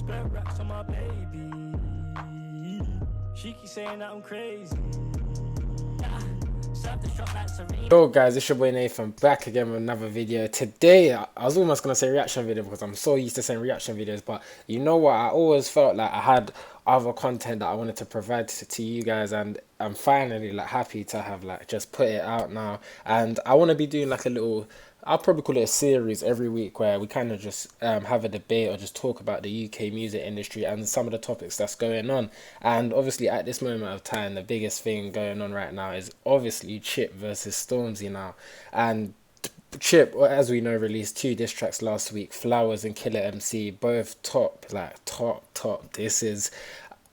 spent racks on my baby. She keeps saying that I'm crazy. Yo guys, it's your boy Nathan back again with another video. Today, I was almost going to say reaction video because I'm so used to saying reaction videos, but you know what, I always felt like I had other content that I wanted to provide to you guys, and I'm finally like happy to have like just put it out now. And I want to be doing like a little, I'll probably call it a series every week where we kind of just have a debate or just talk about the UK music industry and some of the topics that's going on. And obviously at this moment of time, the biggest thing going on right now is obviously Chip versus Stormzy now. And Chip, as we know, released 2 diss tracks last week, Flowers and Killer MC, both top, like top. This is,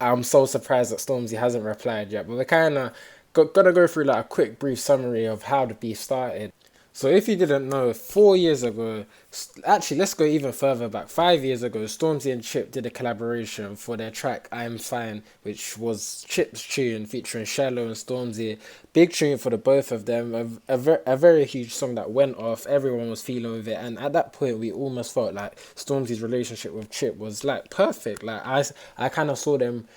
I'm so surprised that Stormzy hasn't replied yet, but we're kind of gonna go through like a quick brief summary of how the beef started. So if you didn't know, 4 years ago, actually let's go even further back, 5 years ago, Stormzy and Chip did a collaboration for their track I'm Fine, which was Chip's tune featuring Shallow and Stormzy. Big tune for the both of them, a very huge song that went off, everyone was feeling with it, and at that point we almost felt like Stormzy's relationship with Chip was like perfect. Like I kind of saw them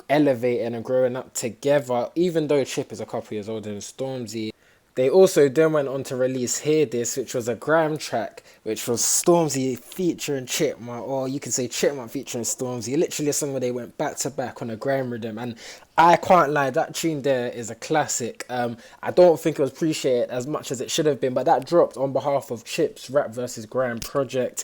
elevating and growing up together, even though Chip is a couple years older than Stormzy. They also then went on to release Hear This, which was a grime track, which was Stormzy featuring Chipmunk, or you could say Chipmunk featuring Stormzy. Literally a song where they went back to back on a grime rhythm, and I can't lie, that tune there is a classic. I don't think it was appreciated as much as it should have been, but that dropped on behalf of Chip's Rap vs Grime project.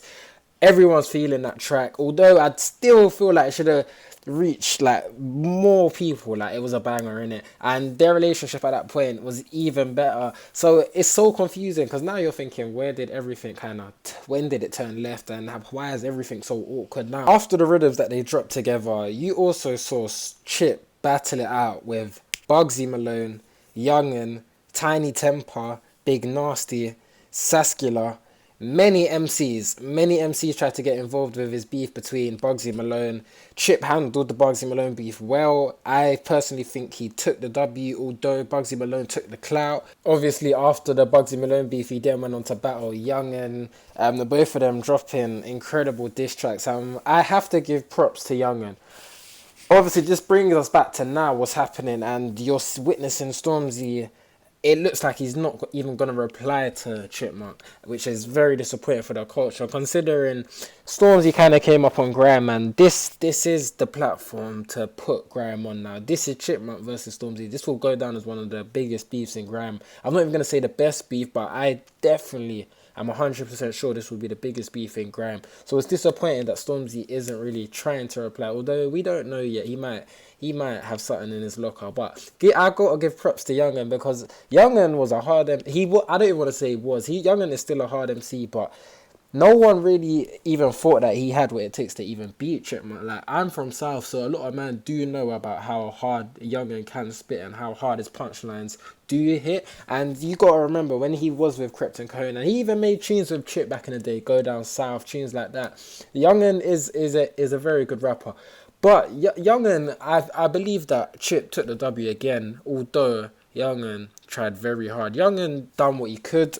Everyone's feeling that track, although I'd still feel like it should have reached like more people. Like, it was a banger in it, and their relationship at that point was even better. So it's so confusing because now you're thinking, where did everything kind of when did it turn left, and why is everything so awkward now? After the rhythms that they dropped together, you also saw Chip battle it out with Bugsy Malone, Youngin, Tiny Temper, Big Nasty, Saskula. Many MCs tried to get involved with his beef between Bugsy Malone. Chip handled the Bugsy Malone beef well. I personally think he took the W, although Bugsy Malone took the clout. Obviously, after the Bugsy Malone beef, he then went on to battle Young, and the both of them dropping incredible diss tracks. I have to give props to Young. Obviously, just brings us back to now, what's happening, and you're witnessing Stormzy. It looks like he's not even going to reply to Chipmunk, which is very disappointing for the culture, considering Stormzy kind of came up on Graham, and this is the platform to put Graham on now. This is Chipmunk versus Stormzy. This will go down as one of the biggest beefs in Graham. I'm not even going to say the best beef, but I'm 100% sure this will be the biggest beef in Graham. So it's disappointing that Stormzy isn't really trying to reply, although we don't know yet. He might have something in his locker, but I gotta give props to Youngin, because Youngin was a hard I don't even want to say Youngin is still a hard MC, but no one really even thought that he had what it takes to even beat Chipmunk. Like, I'm from South, so a lot of men do know about how hard Youngin can spit and how hard his punchlines do hit. And you gotta remember when he was with Krypton Cone, and he even made tunes with Chip back in the day, Go Down South, tunes like that. Youngin is a very good rapper. But Youngin, I believe that Chip took the W again, although Youngin tried very hard. Youngin done what he could.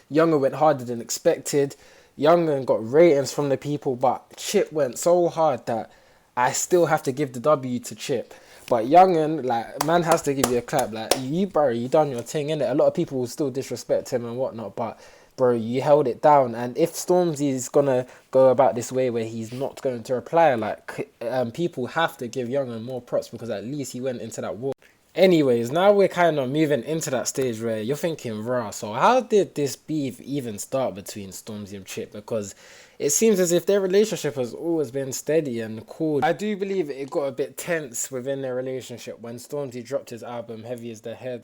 Youngin went harder than expected. Youngin got ratings from the people, but Chip went so hard that I still have to give the W to Chip. But Youngin, like, man has to give you a clap. Like, you done your thing, innit? A lot of people will still disrespect him and whatnot, but bro, you held it down. And if Stormzy's gonna go about this way where he's not going to reply, like, people have to give Youngin more props, because at least he went into that war. Anyways, now we're kind of moving into that stage where you're thinking, rah, so how did this beef even start between Stormzy and Chip? Because it seems as if their relationship has always been steady and cool. I do believe it got a bit tense within their relationship when Stormzy dropped his album, Heavy as the Head.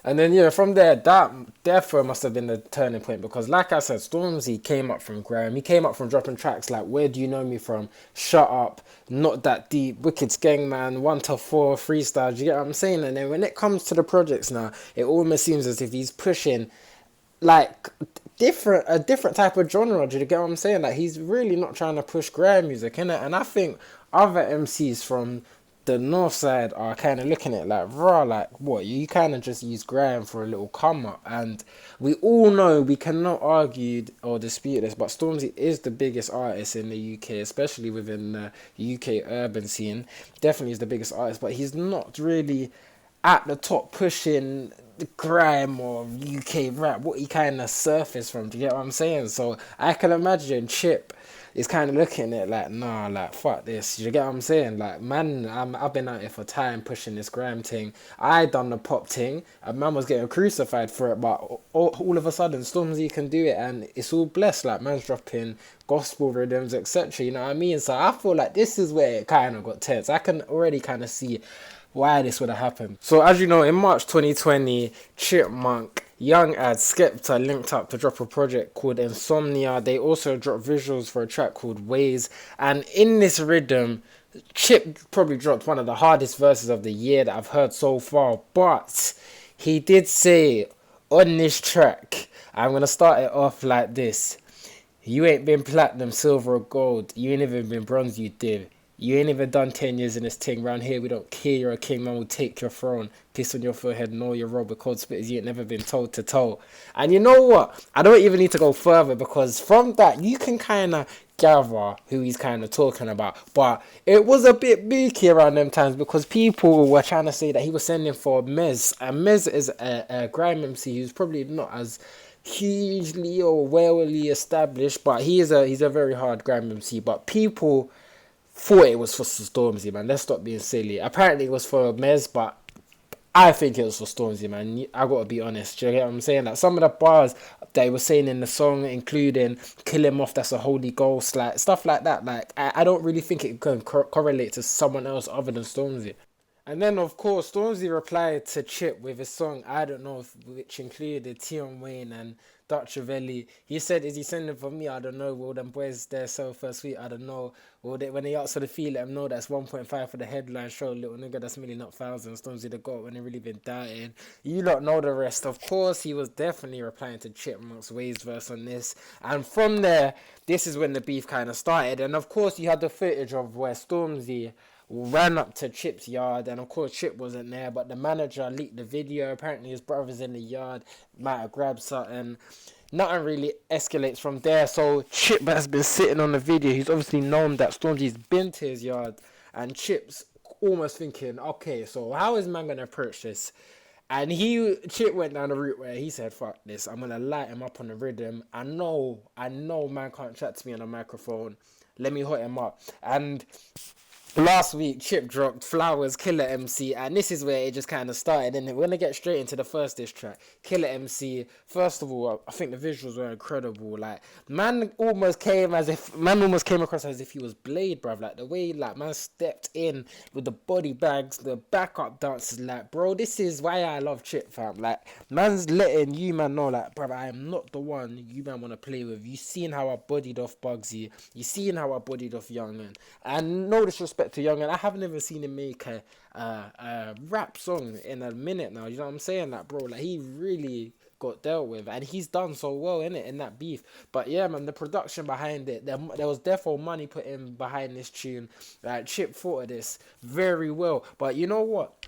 And then, yeah, from there, that therefore must have been the turning point, because like I said, Stormzy came up from Graham. He came up from dropping tracks like Where Do You Know Me From, Shut Up, Not That Deep, Wicked Skengman, 1 to 4, Freestyle. You get what I'm saying? And then when it comes to the projects now, it almost seems as if he's pushing like a different type of genre. Do you get what I'm saying? Like, he's really not trying to push Graham music, innit? And I think other MCs from the north side are kind of looking at it like, raw, like, what? You kind of just use grime for a little come up. And we all know, we cannot argue or dispute this, but Stormzy is the biggest artist in the UK, especially within the UK urban scene. Definitely is the biggest artist, but he's not really at the top pushing the grime or UK rap, what he kind of surfaced from. Do you get what I'm saying? So I can imagine Chip is kind of looking at it like, nah, like, fuck this. Do you get what I'm saying? Like, man, I've been out here for time pushing this grime thing. I done the pop thing, and man was getting crucified for it, but all of a sudden, Stormzy can do it, and it's all blessed. Like, man's dropping gospel rhythms, etc. You know what I mean? So I feel like this is where it kind of got tense. I can already kind of see why this would have happened. So as you know, in March 2020, Chipmunk, Young Ad, Skepta linked up to drop a project called Insomnia. They also dropped visuals for a track called Ways. And in this rhythm, Chip probably dropped one of the hardest verses of the year that I've heard so far. But he did say on this track, I'm going to start it off like this. You ain't been platinum, silver or gold. You ain't even been bronze, you did. You ain't even done 10 years in this thing. Round here, we don't care. You're a king, man will take your throne. Piss on your forehead, know you're robbed with cold spitters. You ain't never been toe to toe. And you know what? I don't even need to go further, because from that, you can kind of gather who he's kind of talking about. But it was a bit beaky around them times, because people were trying to say that he was sending for Mez. And Mez is a grime MC who's probably not as hugely or wellly established, but he's a very hard grime MC. But people thought it was for Stormzy, man. Let's stop being silly. Apparently it was for Mez, but I think it was for Stormzy, man. I gotta be honest. Do you get what I'm saying? Like, some of the bars they were saying in the song, including "kill him off," that's a holy ghost, like stuff like that. Like, I don't really think it can correlate to someone else other than Stormzy. And then, of course, Stormzy replied to Chip with his song "I Don't Know," which included Tion Wayne and Dutch Ravelli. He said, "Is he sending for me? I don't know. Will them boys there sell first sweet? I don't know. Will they, when they ask for the fee, let them know that's 1.5 for the headline show. Little nigga, that's million, not thousands. Stormzy the GOAT when they really been doubting. You lot know the rest." Of course, he was definitely replying to Chipmunk's Ways verse on this. And from there, this is when the beef kind of started. And of course, you had the footage of where Stormzy ran up to Chip's yard, and of course Chip wasn't there, but the manager leaked the video. Apparently his brother's in the yard, might have grabbed something. Nothing really escalates from there. So Chip has been sitting on the video. He's obviously known that Stormzy's been to his yard, and Chip's almost thinking, okay, so how is man gonna approach this? And Chip went down the route where he said, fuck this, I'm gonna light him up on the rhythm. I know man can't chat to me on a microphone. Let me hot him up. And last week, Chip dropped Flowers, Killer MC, and this is where it just kind of started. And we're going to get straight into the first diss track, Killer MC. First of all, I think the visuals were incredible. Like, man almost came across as if he was Blade, bruv. Like, the way, like, man stepped in with the body bags, the backup dancers. Like, bro, this is why I love Chip, fam. Like, man's letting you, man, know, like, bruv, I am not the one you, man, want to play with. You seen how I bodied off Bugsy. You seen how I bodied off Youngin. And no disrespect to Youngin, I haven't even seen him make a rap song in a minute now. You know what I'm saying? Like, bro, like, he really got dealt with, and he's done so well in it, in that beef. But yeah, man, the production behind it, there was therefore money put in behind this tune. Like, Chip thought of this very well. But you know what?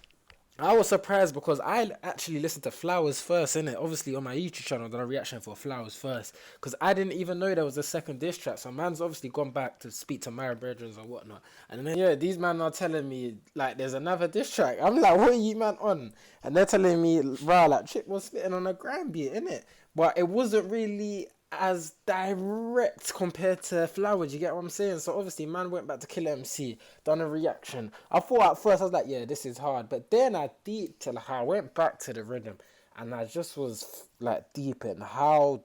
I was surprised because I actually listened to Flowers first, innit? Obviously on my YouTube channel, I done a reaction for Flowers first, because I didn't even know there was a second diss track. So man's obviously gone back to speak to my brethren or whatnot. And then, yeah, these man are telling me, like, there's another diss track. I'm like, what are you, man, on? And they're telling me, rah, like, Chip was spitting on a grand beat, innit? But it wasn't really as direct compared to Flowers, you get what I'm saying? So obviously man went back to Killer MC, done a reaction. I thought at first, I was like, yeah, this is hard, but then I deep till I went back to the rhythm, and I just was like deep in how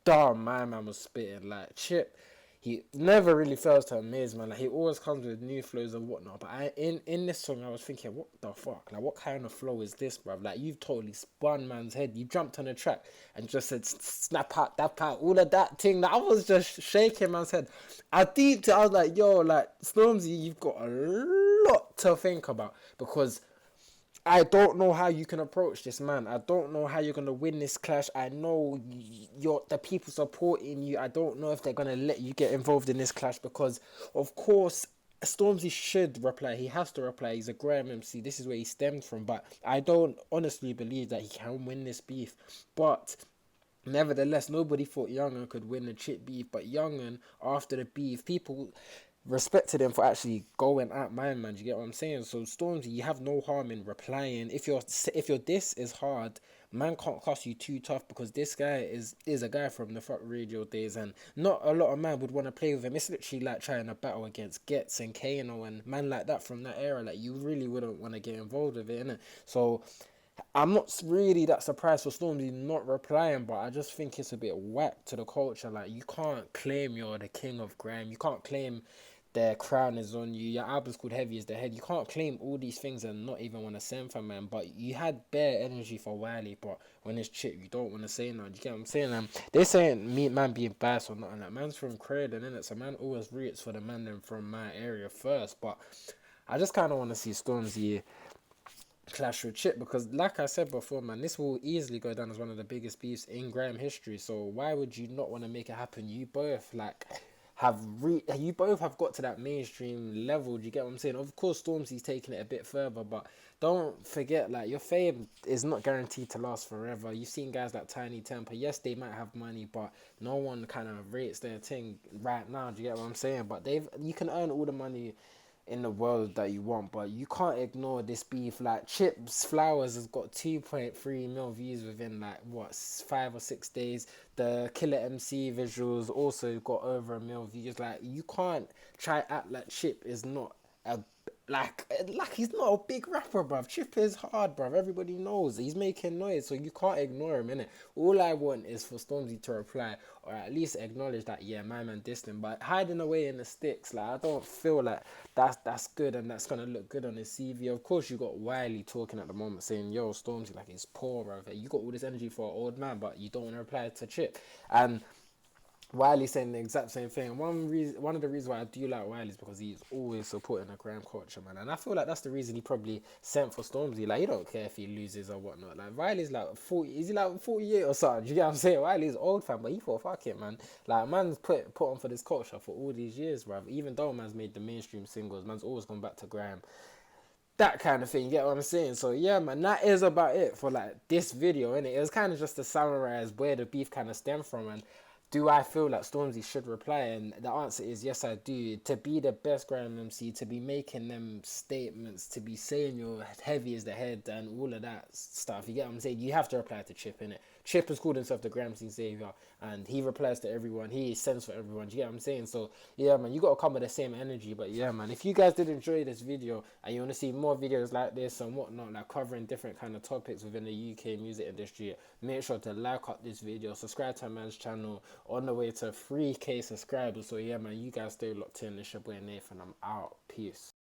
dumb my man was spitting. Like, Chip, he never really fails to amaze, man. Like, he always comes with new flows and whatnot. But in this song, I was thinking, what the fuck? Like, what kind of flow is this, bruv? Like, you've totally spun man's head. You jumped on the track and just said, snap out, dap out, all of that thing. Like, I was just shaking man's head. I was like, yo, like, Stormzy, you've got a lot to think about, because I don't know how you can approach this, man. I don't know how you're going to win this clash. I know the people supporting you. I don't know if they're going to let you get involved in this clash, because, of course, Stormzy should reply. He has to reply. He's a Graham MC. This is where he stemmed from. But I don't honestly believe that he can win this beef. But nevertheless, nobody thought Young'un could win the chip beef. But Young'un, after the beef, people respected him for actually going at man. Do you get what I'm saying? So Stormzy, you have no harm in replying. If your diss is hard, man can't cost you too tough, because this guy is a guy from the fuck radio days, and not a lot of man would want to play with him. It's literally like trying to battle against Getz and Kano and man like that from that era. Like, you really wouldn't want to get involved with it, innit? So I'm not really that surprised for Stormzy not replying, but I just think it's a bit whack to the culture. Like, you can't claim you're the king of grime. You can't claim their crown is on you. Your album's called Heavy is the Head. You can't claim all these things and not even want to send for man. But you had bare energy for Wiley, but when it's chip, you don't want to say nothing. You get what I'm saying? They saying me man being biased or nothing. Like, man's from Croydon, innit? So man always roots for the man them from my area first. But I just kind of want to see Stormzy clash with Chip, because like I said before, man, this will easily go down as one of the biggest beefs in grime history. So why would you not want to make it happen? You both you both have got to that mainstream level. Do you get what I'm saying? Of course Stormzy's taking it a bit further, but don't forget, like, your fame is not guaranteed to last forever. You've seen guys like Tiny Temper. Yes, they might have money, but no one kind of rates their thing right now. Do you get what I'm saying? But you can earn all the money in the world that you want, but you can't ignore this beef. Like, Chips Flowers has got 2.3 mil views within like what 5 or 6 days. The Killer MC visuals also got over a mil views. Like, you can't try act like Chip is not a like he's not a big rapper, bruv. Chip is hard, bruv. Everybody knows he's making noise, so you can't ignore him, innit? All I want is for Stormzy to reply, or at least acknowledge that, yeah, my man dissed him. But hiding away in the sticks, like, I don't feel like that's good, and that's gonna look good on his CV. Of course, you got Wiley talking at the moment saying, yo, Stormzy, like, he's poor, bruv. You got all this energy for an old man, but you don't want to reply to Chip. And Wiley saying the exact same thing. One of the reasons why I do like Wiley is because he's always supporting the grime culture, man. And I feel like that's the reason he probably sent for Stormzy. Like, he don't care if he loses or whatnot. Like, Wiley's like 40, is he like 48 or something? Do you get what I'm saying? Wiley's old, fam, but he thought, fuck it, man. Like, man's put on for this culture for all these years, bruv. Even though man's made the mainstream singles, man's always gone back to grime, that kind of thing. You get what I'm saying? So yeah, man, that is about it for like this video, innit? It was kind of just to summarize where the beef kind of stemmed from, and do I feel like Stormzy should reply? And the answer is yes, I do. To be the best grime MC, to be making them statements, to be saying you're heavy as the head and all of that stuff, you get what I'm saying? You have to reply to Chip, innit? Chip has called himself the grime scene savior, and he replies to everyone. He sends for everyone. Do you get what I'm saying? So yeah, man, you gotta come with the same energy. But yeah, man, if you guys did enjoy this video and you want to see more videos like this and whatnot, like covering different kind of topics within the UK music industry, make sure to like up this video, subscribe to a man's channel, on the way to 3K subscribers. So yeah, man, you guys stay locked in. It's your boy Nathan. I'm out. Peace.